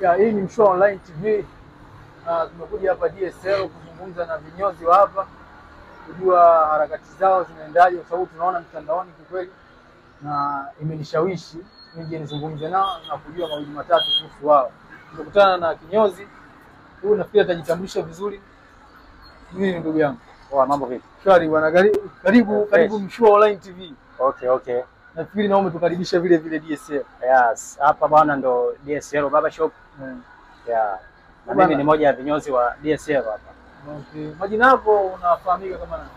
Ya, hii ni Mshua Online TV. Tumekuja hapa DSL kuzungumza na vinyozi wa hapa, kujua harakati zao zinaendaje, kwa sababu tunaona mtandaoni kikweli, na imenishawishi nije nizungumze nao na kujua mawili matatu kuhusu wao. Tumekutana na kinyozi huyu, nafikiri atajitambulisha vizuri. Mimi ndugu yangu. Poa, mambo vipi? Shwari bwana, karibu Mshua Online TV. Okay. Nafikiri naomba tukaribisha vile vile DSL. Yes, hapa bwana ndo DSL Barber Shop. Yeah. Na mimi ni moja ya vinyozi wa DSL hapa. Okay. Majina yako unafahamika kama nani?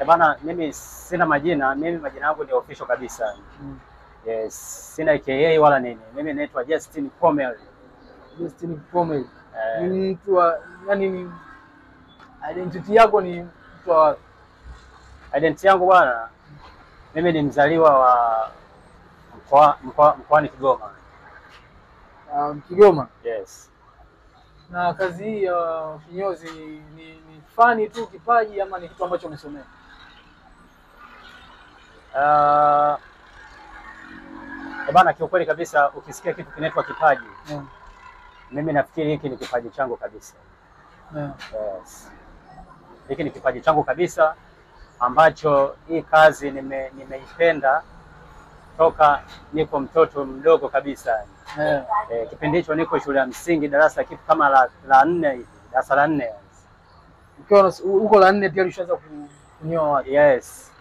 Bwana, mimi sina majina, mimi majina yangu ni official kabisa. Yes, sina AKA wala nini. Mimi naitwa Justin Pomel. Justin Pomel. Ni mtu wa yani, identity yako ni mtu wa identity yangu bwana, mimi ni mzaliwa wa mkoani Kigoma. Kigoma. Yes. Na kazi hii ya kinyozi ni fani tu, kipaji, ama ni kitu ambacho umesomea? Bwana, kiukweli kabisa ukisikia kitu kinaitwa kipaji, mimi nafikiri hiki ni kipaji changu kabisa. Yes. Hiki ni kipaji changu kabisa ambacho hii kazi nimeipenda toka niko mtoto mdogo kabisa. Kipindi hicho niko shule ya msingi darasa kitu kama la 4 hivi, darasa la 4. Ukiwa uko la 4 tayari ushaanza kunyoa watu? Yes.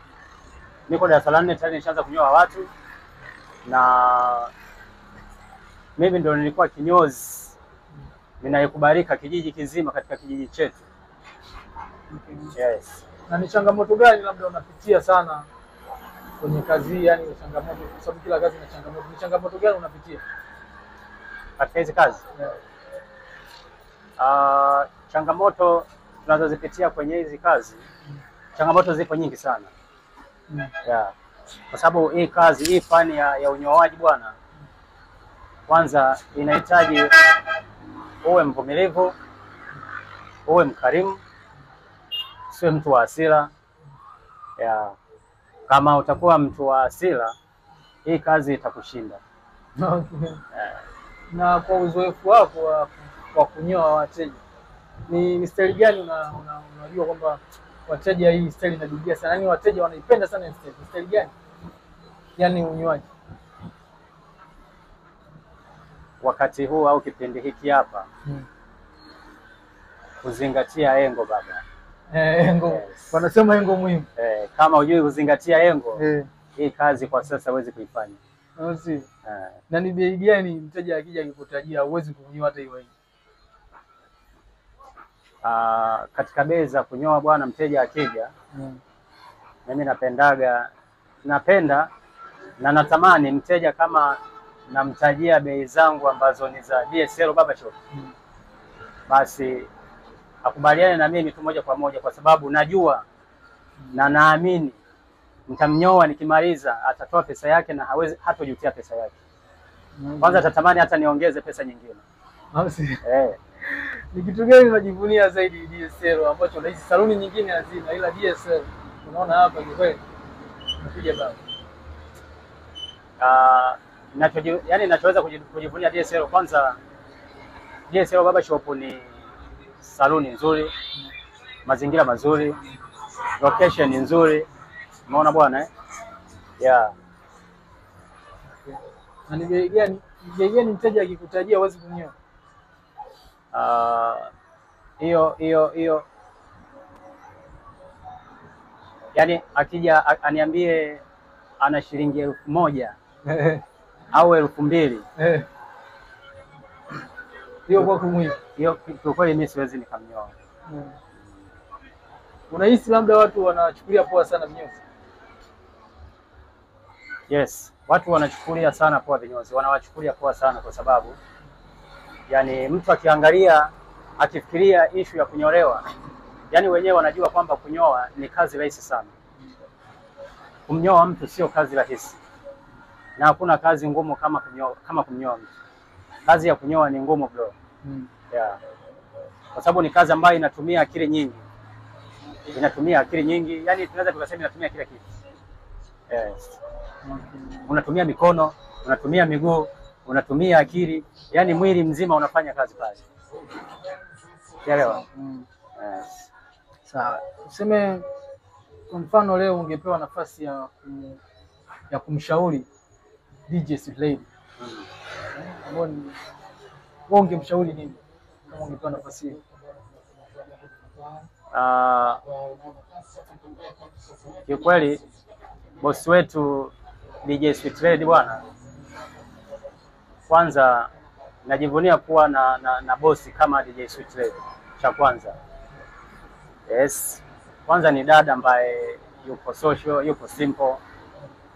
Niko darasa la 4 tayari nishaanza kunyoa watu, na mimi ndo nilikuwa kinyozi ninayekubalika kijiji kizima katika kijiji chetu. Yes. Na ni changamoto gani labda unapitia sana kwenye kazi hii, yani changamoto, kwa sababu kila kazi ina changamoto. Ni changamoto gani unapitia katika hizi kazi? Changamoto tunazozipitia kwenye hizi kazi, changamoto zipo nyingi sana. Yeah. Kwa sababu hii kazi, hii fani ya unyoaji bwana, kwanza inahitaji uwe mvumilivu, uwe mkarimu, siwe mtu wa hasira. Yeah. Kama utakuwa mtu wa hasira, hii kazi itakushinda. Okay. Na kwa uzoefu wako wa kunyoa wateja, ni style gani unajua kwamba wateja hii style inadugia sana, yani wateja wanaipenda sana style gani, yani unyoaji wakati huu au kipindi hiki hapa? Kuzingatia engo baba. Engo. Yes. Wanasema engo muhimu. Kama hujui kuzingatia engo, hii kazi kwa sasa huwezi kuifanya. Na ni bei gani mteja akija akikutajia huwezi kunyoa hata hiyo? Katika bei za kunyoa bwana, mteja akija, mimi napenda na natamani mteja kama namtajia bei zangu ambazo ni za DSL Barber Shop, basi akubaliane na mimi tu moja kwa moja, kwa sababu najua na naamini nitamnyoa, nikimaliza atatoa pesa yake na hatojutia pesa yake. Kwanza atatamani hata niongeze pesa nyingine. Ni kitu gani unajivunia zaidi DSL ambacho unahisi saluni nyingine hazina, ila DSL unaona hapa ni kweli unapiga baba? Ninachoweza kujivunia DSL, kwanza DSL Barber Shop ni saluni nzuri, mazingira mazuri, location nzuri. Umeona bwana Yeah. Na ni bei gani mteja akikutajia huwezi kunyoa? Hiyo yani akija aniambie ana shilingi 1000 au 2000, hiyo kwa kumwili, hiyo kwa kweli mimi siwezi nikamnyoa. Unahisi labda watu wanachukulia poa sana vinyozi? Yes, watu wanachukulia sana poa vinyozi, wanawachukulia poa sana kwa sababu yani mtu akiangalia akifikiria issue ya kunyolewa, yani wenyewe wanajua kwamba kunyoa ni kazi rahisi sana. Kumnyoa mtu sio kazi rahisi, na hakuna kazi ngumu kama kumnyoa mtu. Kazi ya kunyoa ni ngumu bro. Yeah. Kwa sababu ni kazi ambayo inatumia akili nyingi. Yani tunaweza tukasema inatumia kila kitu. Yes. Unatumia mikono, unatumia miguu, unatumia akili, yani mwili mzima unafanya kazi pale. Unaelewa? Yes. Sawa. Tuseme kwa mfano leo ungepewa nafasi ya kumshauri DJ Sweet Lady. Wewe ungemshauri nini kama ungepewa nafasi hiyo? Kiukweli bosi wetu DJ Sweet Lady bwana, kwanza najivunia kuwa na bosi kama DJ Sweet Lady. Cha kwanza, yes, kwanza ni dada ambaye yupo social, yupo simple,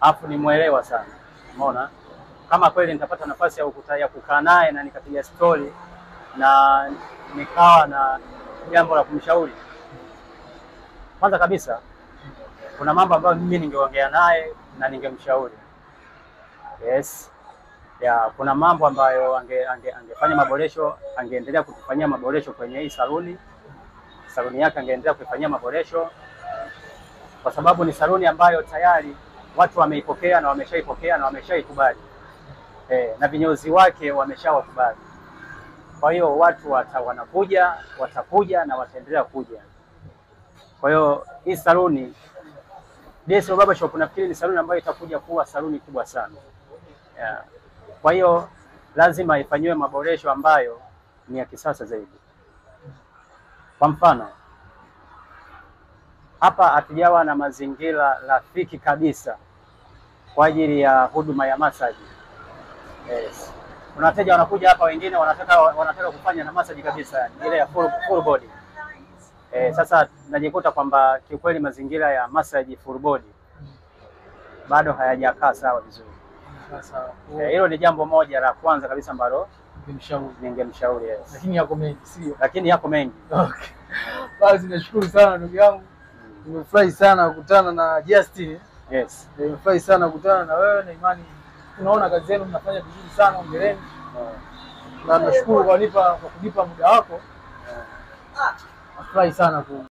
afu ni muelewa sana. Umeona, kama kweli nitapata nafasi ya kukaa naye na nikapiga story na nikawa na jambo la kumshauri, kwanza kabisa kuna mambo ambayo mimi ningeongea naye na ningemshauri. Yes. Kuna mambo ambayo angefanya maboresho, angeendelea kutufanyia maboresho kwenye hii saluni yake, angeendelea kufanyia maboresho kwa sababu ni saluni ambayo tayari watu wameipokea na wameshaipokea na wameshaikubali. Na vinyozi wake wameshawakubali. Kwa hiyo watu watakuja na wataendelea kuja. Kwa hiyo hii saluni DSL Barber Shop nafikiri ni saluni ambayo itakuja kuwa saluni kubwa sana. Kwa hiyo lazima ifanywe maboresho ambayo ni ya kisasa zaidi. Kwa mfano, hapa hatujawa na mazingira rafiki kabisa kwa ajili ya huduma ya massage. Yes. Kuna wateja wanakuja hapa, wengine wanataka kufanya na massage kabisa, ile ya full body. Sasa najikuta kwamba kiukweli mazingira ya massage full body bado hayajakaa sawa vizuri. Sawa. Hilo ni jambo moja la kwanza kabisa ambalo ningemshauri. Yes. Lakini yako mengi, sio? Lakini yako mengi. Okay. Basi nashukuru sana ndugu yangu. Nimefurahi sana kukutana na Justin. Yes. Nimefurahi sana kukutana na wewe, na imani tunaona kazi yenu mnafanya vizuri sana, hongereni. Na nashukuru kwa kunipa muda wako. Nafurahi sana